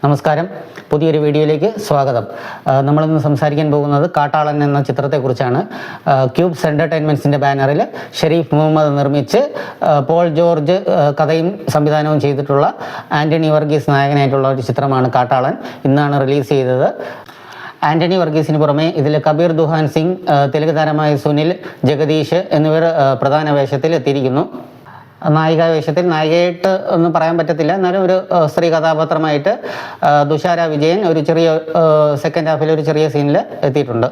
നമസ്കാരം, പുതിയൊരു വീഡിയോയിലേക്ക് സ്വാഗതം. നമ്മളിന്ന് സംസാരിക്കാൻ പോകുന്നത് കാട്ടാളൻ എന്ന ചിത്രത്തെക്കുറിച്ചാണ്. ക്യൂബ്സ് എൻ്റർടൈൻമെൻറ്റ്സിൻ്റെ ബാനറിൽ ഷെരീഫ് മുഹമ്മദ് നിർമ്മിച്ച് പോൾ ജോർജ് കഥയും സംവിധാനവും ചെയ്തിട്ടുള്ള ആൻ്റണി വർഗീസ് നായകനായിട്ടുള്ള ഒരു ചിത്രമാണ് കാട്ടാളൻ. ഇന്നാണ് റിലീസ് ചെയ്തത്. ആൻ്റണി വർഗീസിന് പുറമെ ഇതിൽ കബീർ ദുഹാൻ സിംഗ്, തെലുങ്ക് താരമായ സുനിൽ, ജഗദീഷ് എന്നിവർ പ്രധാന വേഷത്തിൽ എത്തിയിരിക്കുന്നു. നായികാ വേഷത്തിൽ, നായികയായിട്ട് ഒന്നും പറയാൻ പറ്റത്തില്ല, എന്നാലും ഒരു സ്ത്രീ കഥാപാത്രമായിട്ട് തുഷാര വിജയൻ ഒരു ചെറിയ സെക്കൻഡ് ഹാഫിൽ ഒരു ചെറിയ സീനിൽ എത്തിയിട്ടുണ്ട്.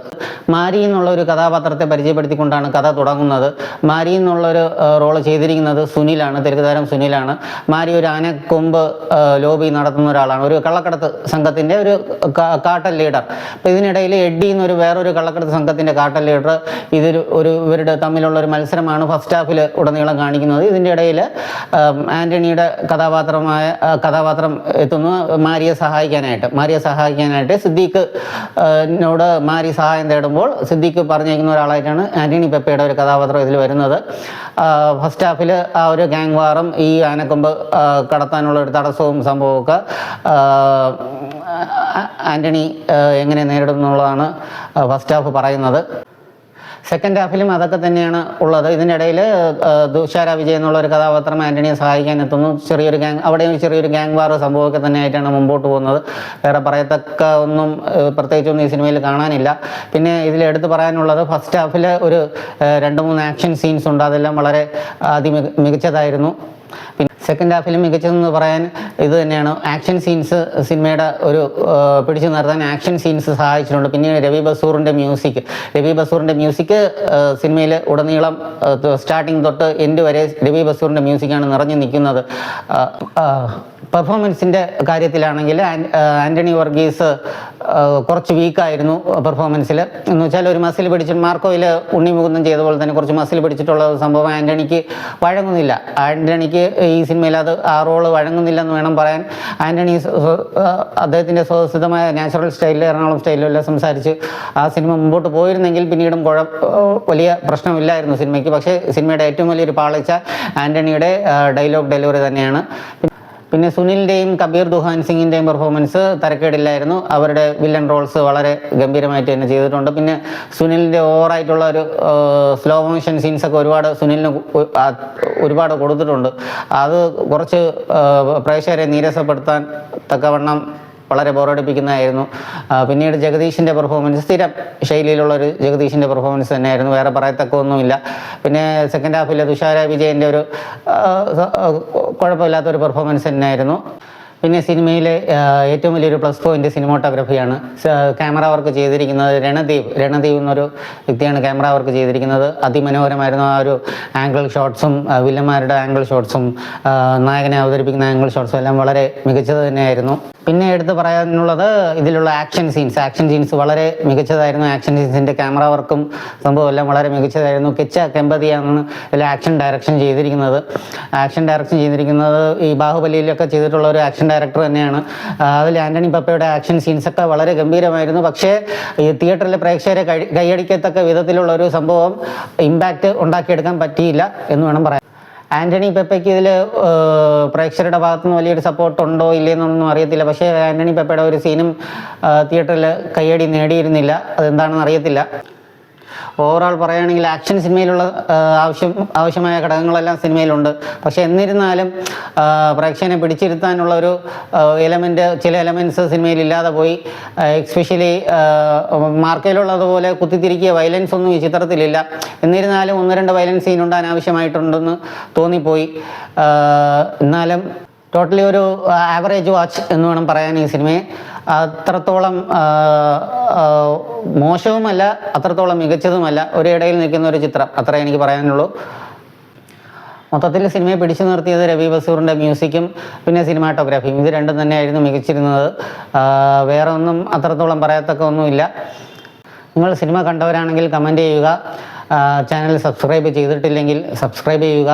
മാരി എന്നുള്ള ഒരു കഥാപാത്രത്തെ പരിചയപ്പെടുത്തിക്കൊണ്ടാണ് കഥ തുടങ്ങുന്നത്. മാരി എന്നുള്ളൊരു റോള് ചെയ്തിരിക്കുന്നത് സുനിലാണ്, തെലുങ്ക് താരം സുനിലാണ്. മാരി ഒരു ആനക്കൊമ്പ് ലോബി നടത്തുന്ന ഒരാളാണ്, ഒരു കള്ളക്കടത്ത് സംഘത്തിൻ്റെ ഒരു കാട്ടൽ ലീഡർ. അപ്പോൾ ഇതിനിടയിൽ എഡ്ഡി എന്നൊരു വേറൊരു കള്ളക്കടത്ത് സംഘത്തിൻ്റെ കാട്ടൽ ലീഡർ, ഇവരുടെ തമ്മിലുള്ള ഒരു മത്സരമാണ് ഫസ്റ്റ് ഹാഫിൽ ഉടനീളം കാണിക്കുന്നത്. ഇതിൻ്റെ ഇടയിൽ ആൻ്റണിയുടെ കഥാപാത്രം എത്തുന്നു മാരിയെ സഹായിക്കാനായിട്ട്. സിദ്ദീഖിനോട് മാരി സഹായം തേടുമ്പോൾ സിദ്ദീഖ് പറഞ്ഞേക്കുന്ന ഒരാളായിട്ടാണ് ആൻ്റണി പെപ്പയുടെ ഒരു കഥാപാത്രം ഇതിൽ വരുന്നത്. ഫസ്റ്റ് ഹാഫിൽ ആ ഒരു ഗാങ് വാറും ഈ ആനക്കൊമ്പ് കടത്താനുള്ള ഒരു തടസ്സവും സംഭവമൊക്കെ ആൻ്റണി എങ്ങനെ നേരിടുന്നുള്ളതാണ് ഫസ്റ്റ് ഹാഫ് പറയുന്നത്. സെക്കൻഡ് ഹാഫിലും അതൊക്കെ തന്നെയാണ് ഉള്ളത്. ഇതിനിടയിൽ തുഷാര വിജയ് എന്നുള്ള ഒരു കഥാപാത്രം ആൻ്റണിയെ സഹായിക്കാൻ എത്തുന്നു. അവിടെയും ചെറിയൊരു ഗാങ് വാർ സംഭവമൊക്കെ തന്നെ ആയിട്ടാണ് മുമ്പോട്ട് പോകുന്നത്. വേറെ പറയത്തക്ക ഒന്നും പ്രത്യേകിച്ചൊന്നും ഈ സിനിമയിൽ കാണാനില്ല. പിന്നെ ഇതിൽ എടുത്ത് പറയാനുള്ളത്, ഫസ്റ്റ് ഹാഫിൽ ഒരു 2-3 ആക്ഷൻ സീൻസ് ഉണ്ട്, അതെല്ലാം വളരെ മികച്ചതായിരുന്നു. പിന്നെ സെക്കൻഡ് ഹാഫിലും മികച്ചതെന്ന് പറയാൻ ഇത് തന്നെയാണ്. ആക്ഷൻ സീൻസ് സിനിമയുടെ ഒരു പിടിച്ചു നിർത്താൻ ആക്ഷൻ സീൻസ് സഹായിച്ചിട്ടുണ്ട്. പിന്നെ രവി ബസൂറിൻ്റെ മ്യൂസിക് സിനിമയിൽ ഉടനീളം സ്റ്റാർട്ടിങ് തൊട്ട് എൻഡ് വരെ രവി ബസൂറിൻ്റെ മ്യൂസിക്കാണ് നിറഞ്ഞു നിൽക്കുന്നത്. പെർഫോമൻസിൻ്റെ കാര്യത്തിലാണെങ്കിൽ ആൻ്റണി വർഗീസ് കുറച്ച് വീക്കായിരുന്നു പെർഫോമൻസിൽ. എന്ന് വെച്ചാൽ ഒരു മസിൽ പിടിച്ച് മാർക്കോയിൽ ഉണ്ണിമുകുന്ദൻ ചെയ്ത പോലെ തന്നെ കുറച്ച് മസിൽ പിടിച്ചിട്ടുള്ള സംഭവം ആൻ്റണിക്ക് വഴങ്ങുന്നില്ല. ആൻ്റണിക്ക് ഈ സിനിമയിൽ ആ റോള് വഴങ്ങുന്നില്ലെന്ന് വേണം പറയാൻ. ആൻ്റണി അദ്ദേഹത്തിൻ്റെ സ്വതസിദ്ധമായ നാച്ചുറൽ സ്റ്റൈലിൽ, എറണാകുളം സ്റ്റൈലിലെല്ലാം സംസാരിച്ച് ആ സിനിമ മുമ്പോട്ട് പോയിരുന്നെങ്കിൽ പിന്നീടും വലിയ പ്രശ്നമില്ലായിരുന്നു സിനിമയ്ക്ക്. പക്ഷേ സിനിമയുടെ ഏറ്റവും വലിയൊരു പാളിച്ച ആൻ്റണിയുടെ ഡയലോഗ് ഡെലിവറി തന്നെയാണ്. പിന്നെ സുനിലിൻ്റെയും കബീർ ദുഹാൻ സിംഗിൻ്റെയും പെർഫോമൻസ് തരക്കേടില്ലായിരുന്നു. അവരുടെ വില്ലൻ റോൾസ് വളരെ ഗംഭീരമായിട്ട് തന്നെ ചെയ്തിട്ടുണ്ട്. പിന്നെ സുനിലിൻ്റെ ഓവറായിട്ടുള്ള ഒരു സ്ലോ മോഷൻ സീൻസൊക്കെ സുനിലിന് ഒരുപാട് കൊടുത്തിട്ടുണ്ട്. അത് കുറച്ച് പ്രേക്ഷകരെ നീരസപ്പെടുത്താൻ തക്കവണ്ണം വളരെ ബോറടിപ്പിക്കുന്നതായിരുന്നു. പിന്നീട് ജഗദീഷിൻ്റെ പെർഫോമൻസ് സ്ഥിരം ശൈലിയിലുള്ളൊരു ജഗദീഷിൻ്റെ പെർഫോമൻസ് തന്നെയായിരുന്നു, വേറെ പറയത്തക്ക ഒന്നുമില്ല. പിന്നെ സെക്കൻഡ് ഹാഫിൽ തുഷാര വിജയൻ്റെ ഒരു കുഴപ്പമില്ലാത്തൊരു പെർഫോമൻസ് തന്നെയായിരുന്നു. പിന്നെ സിനിമയിലെ ഏറ്റവും വലിയൊരു പ്ലസ് പോയിന്റ് സിനിമോട്ടോഗ്രാഫിയാണ്. ക്യാമറ വർക്ക് ചെയ്തിരിക്കുന്നത് രണദീവ് എന്നൊരു വ്യക്തിയാണ് ക്യാമറ വർക്ക് ചെയ്തിരിക്കുന്നത്. അതിമനോഹരമായിരുന്നു ആ ഒരു ആംഗിൾ ഷോട്ട്സും, വില്ലന്മാരുടെ ആംഗിൾ ഷോട്ട്സും, നായകനെ അവതരിപ്പിക്കുന്ന ആംഗിൾ ഷോട്ട്സും എല്ലാം വളരെ മികച്ചത് തന്നെയായിരുന്നു. പിന്നെ എടുത്ത് പറയാനുള്ളത് ഇതിലുള്ള ആക്ഷൻ സീൻസ് വളരെ മികച്ചതായിരുന്നു. ആക്ഷൻ സീൻസിൻ്റെ ക്യാമറ വർക്കും സംഭവം എല്ലാം വളരെ മികച്ചതായിരുന്നു. കെച്ച കെമ്പതിയാണ് ഇതിൽ ആക്ഷൻ ഡയറക്ഷൻ ചെയ്തിരിക്കുന്നത്. ഈ ബാഹുബലിയിലൊക്കെ ചെയ്തിട്ടുള്ള ഒരു ആക്ഷൻ ഡയറക്ടർ തന്നെയാണ്. അതിൽ ആൻ്റണി പെപ്പയുടെ ആക്ഷൻ സീൻസൊക്കെ വളരെ ഗംഭീരമായിരുന്നു. പക്ഷേ ഈ തിയേറ്ററിലെ പ്രേക്ഷകരെ കൈയടിക്കത്തക്ക വിധത്തിലുള്ള ഒരു സംഭവം ഇമ്പാക്റ്റ് ഉണ്ടാക്കിയെടുക്കാൻ പറ്റിയില്ല എന്ന് വേണം പറയാൻ. ആൻ്റണി പെപ്പയ്ക്ക് ഇതിൽ പ്രേക്ഷകരുടെ ഭാഗത്തുനിന്ന് വലിയൊരു സപ്പോർട്ട് ഉണ്ടോ ഇല്ലയെന്നൊന്നും അറിയത്തില്ല. പക്ഷേ ആൻ്റണി പെപ്പയുടെ ഒരു സീനും തിയേറ്ററിൽ കയ്യടി നേടിയിരുന്നില്ല, അതെന്താണെന്ന് അറിയത്തില്ല. ഓവറോൾ പറയുകയാണെങ്കിൽ ആക്ഷൻ സിനിമയിലുള്ള ആവശ്യമായ ഘടകങ്ങളെല്ലാം സിനിമയിലുണ്ട്. പക്ഷേ എന്നിരുന്നാലും പ്രേക്ഷകനെ പിടിച്ചിരുത്താനുള്ള ഒരു ചില എലമെൻറ്റ്സ് സിനിമയിൽ ഇല്ലാതെ പോയി. എക്സ്പെഷ്യലി മാർക്കയിലുള്ളതുപോലെ കുത്തിത്തിരിക്കിയ വയലൻസ് ഒന്നും ഈ ചിത്രത്തിലില്ല. എന്നിരുന്നാലും 1-2 വയലൻസ് സീനുണ്ട്, അനാവശ്യമായിട്ടുണ്ടെന്ന് തോന്നിപ്പോയി. എന്നാലും ടോട്ടലി ഒരു ആവറേജ് വാച്ച് എന്ന് വേണം പറയാൻ ഈ സിനിമയെ. അത്രത്തോളം മോശവുമല്ല, അത്രത്തോളം മികച്ചതുമല്ല, ഒരിടയിൽ നിൽക്കുന്ന ഒരു ചിത്രം, അത്രേ എനിക്ക് പറയാനുള്ളൂ. മൊത്തത്തിൽ സിനിമയെ പിടിച്ചു നിർത്തിയത് രവി ബസൂറിൻ്റെ മ്യൂസിക്കും പിന്നെ സിനിമാറ്റോഗ്രാഫിയും, ഇത് രണ്ടും തന്നെയായിരുന്നു മികച്ചിരുന്നത്. വേറെ ഒന്നും അത്രത്തോളം പറയത്തക്ക ഒന്നുമില്ല. നിങ്ങൾ സിനിമ കണ്ടവരാണെങ്കിൽ കമൻറ്റ് ചെയ്യുക. ചാനൽ സബ്സ്ക്രൈബ് ചെയ്തിട്ടില്ലെങ്കിൽ സബ്സ്ക്രൈബ് ചെയ്യുക.